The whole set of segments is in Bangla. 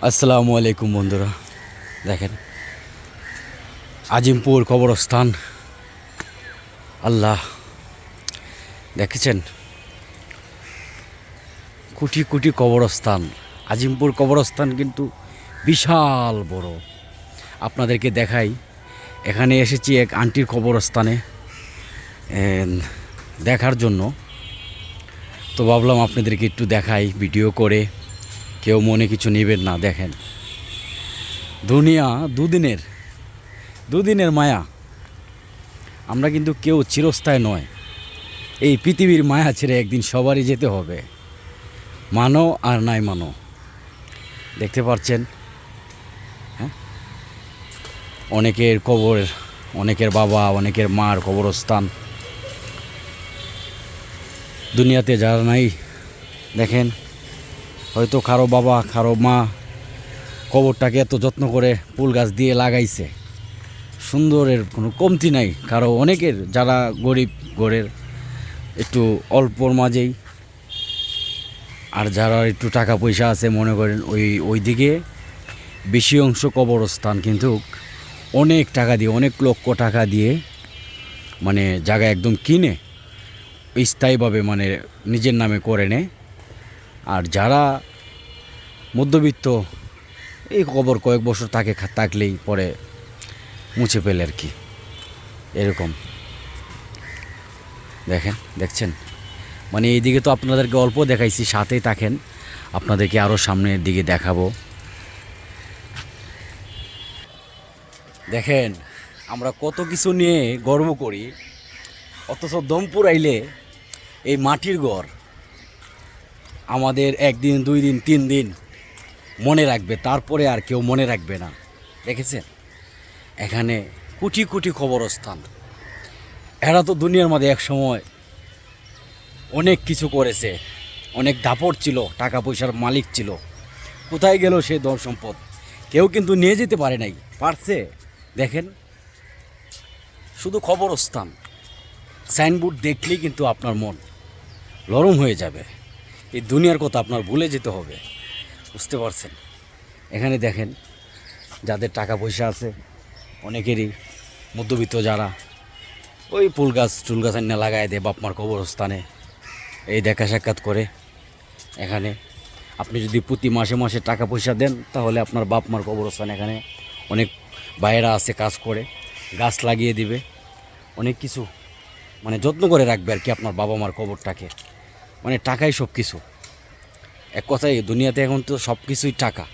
আসসালামু আলাইকুম বন্ধুরা, দেখেন আজিমপুর কবরস্থান। আল্লাহ, দেখেছেন কোটি কোটি কবরস্থান। আজিমপুর কবরস্থান কিন্তু বিশাল বড়। আপনাদেরকে দেখাই, এখানে এসেছি এক আন্টির কবরস্থানে দেখার জন্য। তো ভাবলাম আপনাদেরকে একটু দেখাই ভিডিও করে, কেউ মনে কিছু নেবেন না। দেখেন, দুনিয়া দুদিনের মায়া। আমরা কিন্তু কেউ চিরস্থায়ী নয়। এই পৃথিবীর মায়া ছেড়ে একদিন সবারই যেতে হবে, মানো আর নাই মানো। দেখতে পাচ্ছেন, হ্যাঁ, অনেকের কবর, অনেকের বাবা, অনেকের মার কবরস্থান। দুনিয়াতে যারা নাই, দেখেন হয়তো কারো বাবা কারো মা কবরটাকে এত যত্ন করে ফুল গাছ দিয়ে লাগাইছে, সুন্দরের কোনো কমতি নাই। কারো অনেকের যারা গরিব ঘরের, একটু অল্পর মাঝেই, আর যারা একটু টাকা পয়সা আছে মনে করেন ওই দিকে বেশি অংশ কবরস্থান কিন্তু অনেক টাকা দিয়ে, অনেক লক্ষ টাকা দিয়ে মানে জায়গা একদম কিনে স্থায়ীভাবে মানে নিজের নামে করে নেয়। আর যারা মধ্যবিত্ত, এই কবর কয়েক বছর থাকলেই পরে মুছে ফেলে আর কি, এরকম। দেখছেন মানে এইদিকে তো আপনাদেরকে অল্প দেখাইছি, সাথেই থাকেন, আপনাদেরকে আরও সামনের দিকে দেখাবো। দেখেন আমরা কত কিছু নিয়ে গর্ব করি, অথচ দমপুর আইলে এই মাটির ঘর আমাদের একদিন, 2 দিন, 3 দিন মনে রাখবে, তারপরে আর কেউ মনে রাখবে না। দেখেছেন এখানে কোটি কোটি কবরস্থান। এরা তো দুনিয়ার মধ্যে এক সময় অনেক কিছু করেছে, অনেক দাপট ছিল, টাকা পয়সার মালিক ছিল। কোথায় গেল সেই ধন সম্পদ? কেউ কিন্তু নিয়ে যেতে পারে নাই, পারছে? দেখেন শুধু কবরস্থান সাইনবোর্ড দেখলেই কিন্তু আপনার মন নরম হয়ে যাবে। এই দুনিয়ার কথা আপনার ভুলে যেতে হবে, বুঝতে পারছেন? এখানে দেখেন যাদের টাকা পয়সা আছে, অনেকেরই মধ্যবিত্ত যারা, ওই ফুল গাছ এনে লাগায় দেয় বাপমার কবরস্থানে, এই দেখা সাক্ষাৎ করে। এখানে আপনি যদি প্রতি মাসে মাসে টাকা পয়সা দেন, তাহলে আপনার বাপ মার কবরস্থান এখানে অনেক বাইরা আছে, কাজ করে, গাছ লাগিয়ে দিবে, অনেক কিছু মানে যত্ন করে রাখবে আর কি আপনার বাবা মার কবরটাকে। মানে টাকাই সব কিছু, এক কথায় দুনিয়াতে এখন তো সব কিছুই টাকা।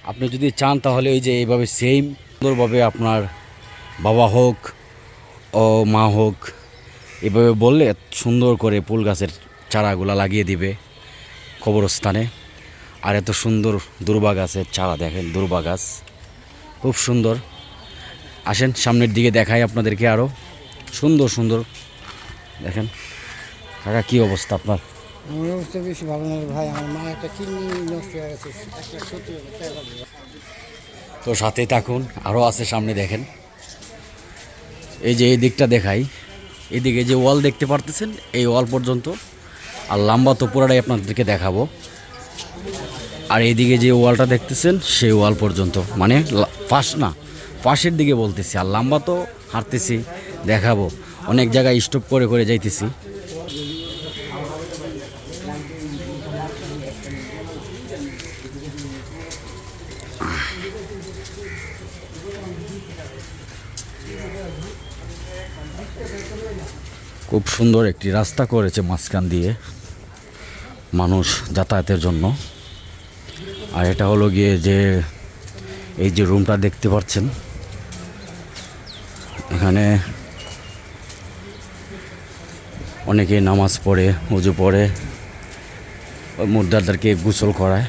আপনি যদি চান তাহলে ওই যে এইভাবে সেম সুন্দরভাবে আপনার বাবা হোক ও মা হোক, এভাবে বললে সুন্দর করে ফুল গাছের চারাগুলো লাগিয়ে দিবে কবরস্থানে। আর এত সুন্দর দুর্বা গাছের চারা, দেখেন দুর্বা গাছ খুব সুন্দর। আসেন সামনের দিকে দেখাই আপনাদেরকে আরও সুন্দর সুন্দর। দেখেন কাকা, কী অবস্থা আপনার? আমার অবস্থা বেশি ভালো না ভাই, আমার মা একটা কিডনি নষ্ট হয়ে গেছে, 70,000 টাকা। তো সাথেই থাকুন, আরও আছে সামনে। দেখেন এই যে এই দিকটা দেখাই, এদিকে যে ওয়াল দেখতে পারতেছেন, এই ওয়াল পর্যন্ত, আর লম্বা তো পুরাটাই আপনাদেরকে দেখাবো। আর এইদিকে যে ওয়ালটা দেখতেছেন সেই ওয়াল পর্যন্ত, মানে পাশ না, পাশের দিকে বলতেছি, আর লম্বা তো হাঁটতেছি, দেখাবো। অনেক জায়গায় স্টপ করে করে যাইতেছি। খুব সুন্দর একটি রাস্তা করেছে মাঝখান দিয়ে মানুষ যাতায়াতের জন্য। আর এটা হলো গিয়ে যে এই যে রুমটা দেখতে পাচ্ছেন, এখানে অনেকে নামাজ পড়ে, উজু পড়ে, ওই মুর্দাদেরকে গোসল করায়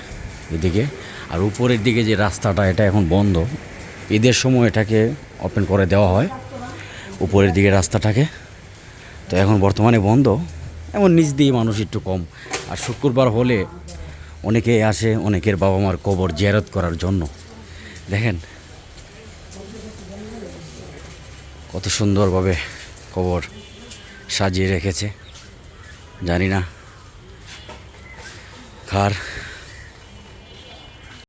এদিকে। আর উপরের দিকে যে রাস্তাটা, এটা এখন বন্ধ, ঈদের সময় এটাকে ওপেন করে দেওয়া হয় উপরের দিকে রাস্তাটাকে, তো এখন বর্তমানে বন্ধ। এমন নিচ দিয়ে মানুষ একটু কম। আর শুক্রবার হলে অনেকে আসে অনেকের বাবা মার কবর জিয়ারত করার জন্য। দেখেন কত সুন্দরভাবে কবর সাজিয়ে রেখেছে, জানি না কার।